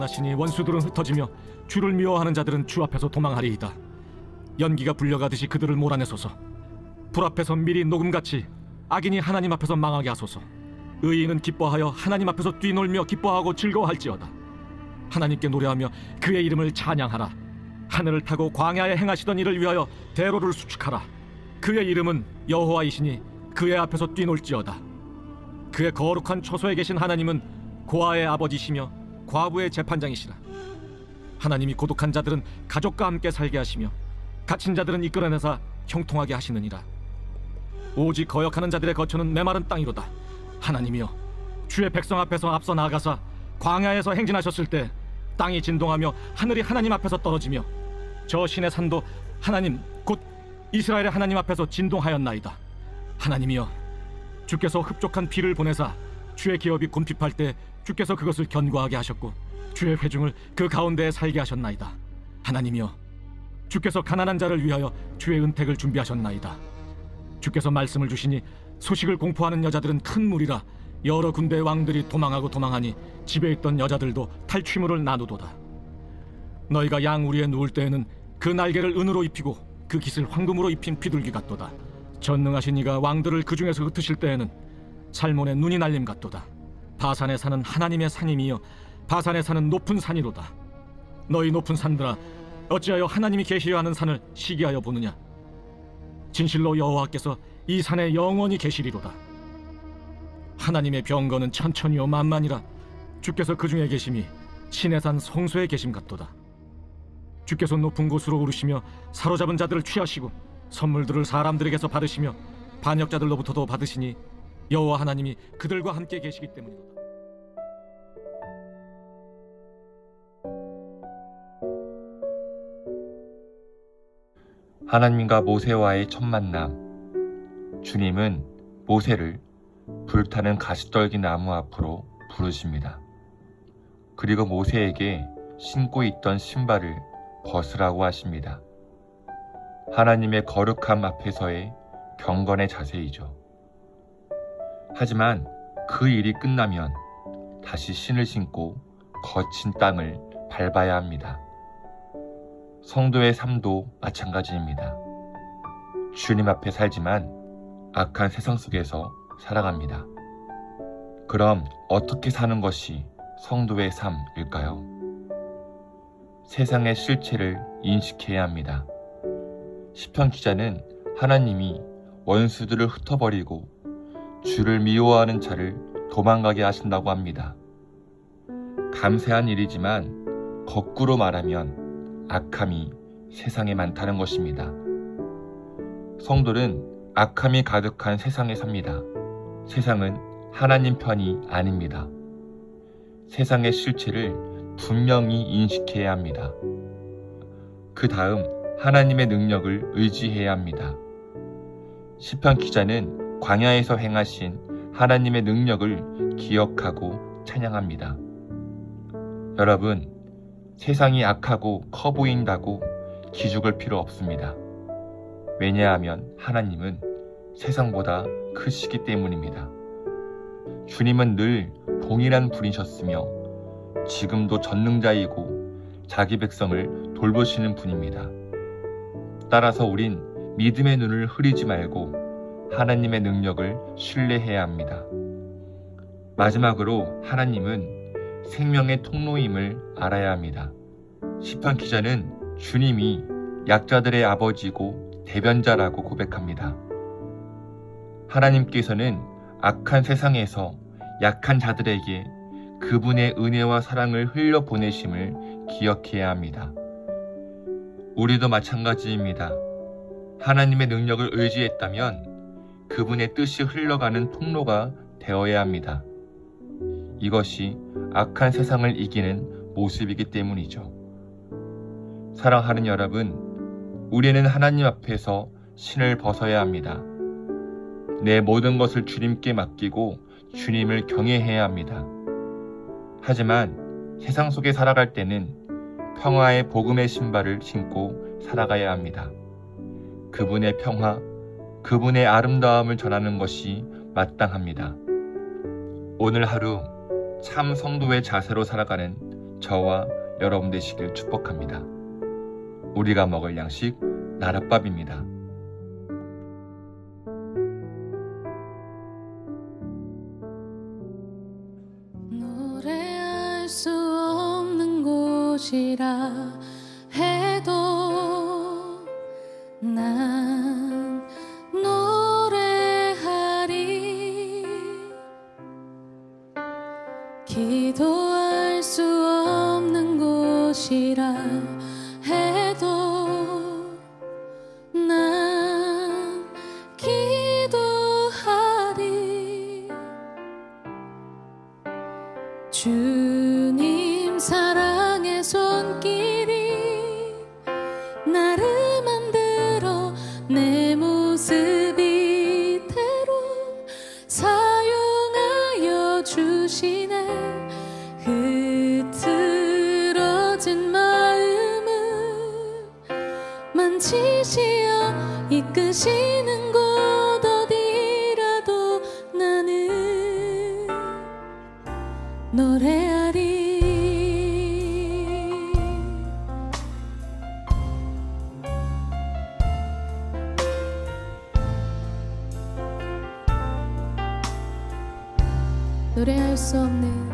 하시니 원수들은 흩어지며 주를 미워하는 자들은 주 앞에서 도망하리이다. 연기가 불려가듯이 그들을 몰아내소서. 불 앞에서 미리 녹음같이 악인이 하나님 앞에서 망하게 하소서. 의인은 기뻐하여 하나님 앞에서 뛰놀며 기뻐하고 즐거워할지어다. 하나님께 노래하며 그의 이름을 찬양하라. 하늘을 타고 광야에 행하시던 일을 위하여 대로를 수축하라. 그의 이름은 여호와이시니 그의 앞에서 뛰놀지어다. 그의 거룩한 초소에 계신 하나님은 고아의 아버지시며 과부의 재판장이시라. 하나님이 고독한 자들은 가족과 함께 살게 하시며 갇힌 자들은 이끌어내사 형통하게 하시느니라. 오직 거역하는 자들의 거처는 메마른 땅이로다. 하나님이여, 주의 백성 앞에서 앞서 나아가사 광야에서 행진하셨을 때 땅이 진동하며 하늘이 하나님 앞에서 떨어지며 저 신의 산도 하나님 곧 이스라엘의 하나님 앞에서 진동하였나이다. 하나님이여, 주께서 흡족한 비를 보내사 주의 기업이 곤핍할 때 주께서 그것을 견고하게 하셨고 주의 회중을 그 가운데에 살게 하셨나이다. 하나님이여, 주께서 가난한 자를 위하여 주의 은택을 준비하셨나이다. 주께서 말씀을 주시니 소식을 공포하는 여자들은 큰 무리라. 여러 군대의 왕들이 도망하고 도망하니 집에 있던 여자들도 탈취물을 나누도다. 너희가 양우리에 누울 때에는 그 날개를 은으로 입히고 그 깃을 황금으로 입힌 비둘기 같도다. 전능하신 이가 왕들을 그 중에서 흩으실 때에는 살몬의 눈이 날림 같도다. 바산에 사는 하나님의 산임이여, 바산에 사는 높은 산이로다. 너희 높은 산들아, 어찌하여 하나님이 계시려 하는 산을 시기하여 보느냐. 진실로 여호와께서 이 산에 영원히 계시리로다. 하나님의 병거는 천천히요 만만이라. 주께서 그 중에 계심이 신의 산 성소에 계심 같도다. 주께서 높은 곳으로 오르시며 사로잡은 자들을 취하시고 선물들을 사람들에게서 받으시며 반역자들로부터도 받으시니 여호와 하나님이 그들과 함께 계시기 때문이로다. 하나님과 모세와의 첫 만남. 주님은 모세를 불타는 가시떨기 나무 앞으로 부르십니다. 그리고 모세에게 신고 있던 신발을 벗으라고 하십니다. 하나님의 거룩함 앞에서의 경건의 자세이죠. 하지만 그 일이 끝나면 다시 신을 신고 거친 땅을 밟아야 합니다. 성도의 삶도 마찬가지입니다. 주님 앞에 살지만 악한 세상 속에서 살아갑니다. 그럼 어떻게 사는 것이 성도의 삶일까요? 세상의 실체를 인식해야 합니다. 시편 기자는 하나님이 원수들을 흩어버리고 주를 미워하는 자를 도망가게 하신다고 합니다. 감사한 일이지만 거꾸로 말하면 악함이 세상에 많다는 것입니다. 성도는 악함이 가득한 세상에 삽니다. 세상은 하나님 편이 아닙니다. 세상의 실체를 분명히 인식해야 합니다. 그 다음 하나님의 능력을 의지해야 합니다. 시편 기자는 광야에서 행하신 하나님의 능력을 기억하고 찬양합니다. 여러분, 세상이 악하고 커 보인다고 기죽을 필요 없습니다. 왜냐하면 하나님은 세상보다 크시기 때문입니다. 주님은 늘 동일한 분이셨으며 지금도 전능자이고 자기 백성을 돌보시는 분입니다. 따라서 우린 믿음의 눈을 흐리지 말고 하나님의 능력을 신뢰해야 합니다. 마지막으로 하나님은 생명의 통로임을 알아야 합니다. 시편 기자는 주님이 약자들의 아버지고 대변자라고 고백합니다. 하나님께서는 악한 세상에서 약한 자들에게 그분의 은혜와 사랑을 흘려보내심을 기억해야 합니다. 우리도 마찬가지입니다. 하나님의 능력을 의지했다면 그분의 뜻이 흘러가는 통로가 되어야 합니다. 이것이 악한 세상을 이기는 모습이기 때문이죠. 사랑하는 여러분, 우리는 하나님 앞에서 신을 벗어야 합니다. 내 모든 것을 주님께 맡기고 주님을 경외해야 합니다. 하지만 세상 속에 살아갈 때는 평화의 복음의 신발을 신고 살아가야 합니다. 그분의 평화, 그분의 아름다움을 전하는 것이 마땅합니다. 오늘 하루 참 성도의 자세로 살아가는 저와 여러분 되시길 축복합니다. 우리가 먹을 양식 나랏밥입니다. 노래할 수 없는 곳이라 해도 난 노래하리. 기도할 수 없는 곳이라 해도 난 기도하리. 주님 사랑의 손길이 나를 만들어 내 모습 이대로 사용하여 주시네. 흐트러진 마음을 만지시어 이끄시는 곳 어디라도 나는 노래하리. 노래할 수 없는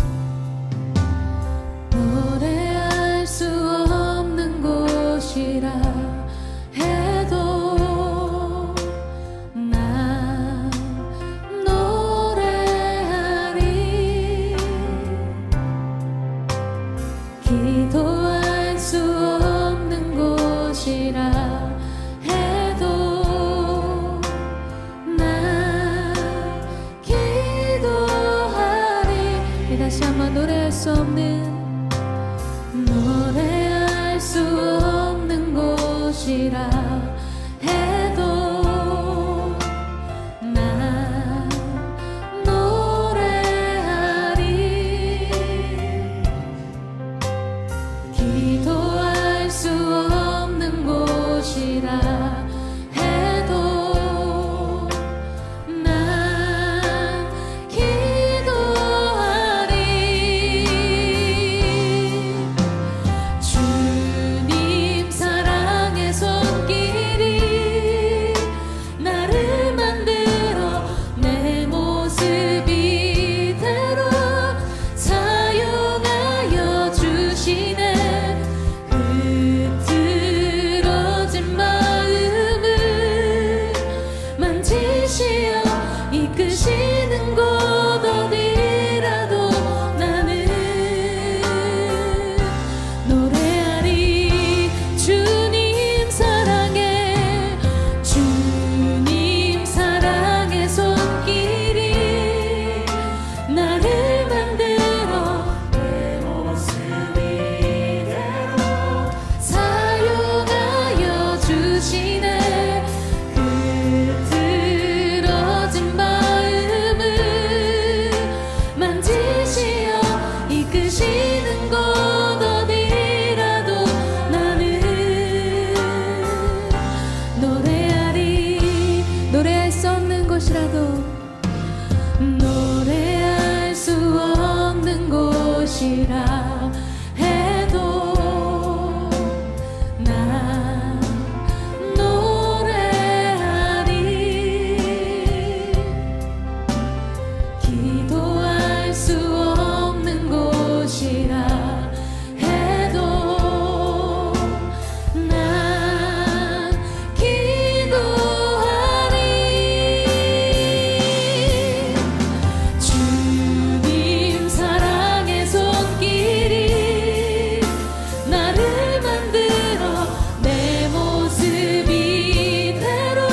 노래할 수 없는 곳이라 해도 난 노래하리. 기도할 수 없는 곳이라 해도 난 기도하리. 다시 한번 노래할 수 없는 노래할 수 없는 곳이라 해도 난 노래하리. 기도할 수 없는 곳이라 해도 난 기도하리. 주님 사랑의 손길이 나를 만들어 내 모습 이대로 사용하여 주시네. 흐트러진 마음을 만지시어 이끄시는 곳 어디라도 나는 노래하리. 주님 사랑의 손길이 나를 만들어 내 모습 이대로 사용하여 주시네. 흐트러진 마음을 만지시어 이끄시는 곳 어디라도 나는 노래하리. 노래할 수 없는 곳이라도 노래할 수 없는 곳이라 해도 난 노래하리. 기도할 수 없는 곳이라 해도 난 기도하리. 주님 사랑의 손길이 나를 만들어 내 모습 이대로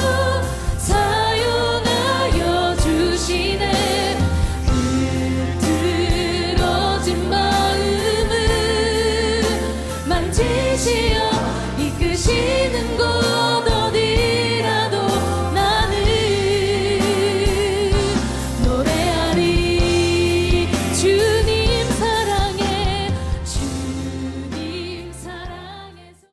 사용하여 주시네. 흐트러진 마음을 만지시어 이끄시는 곳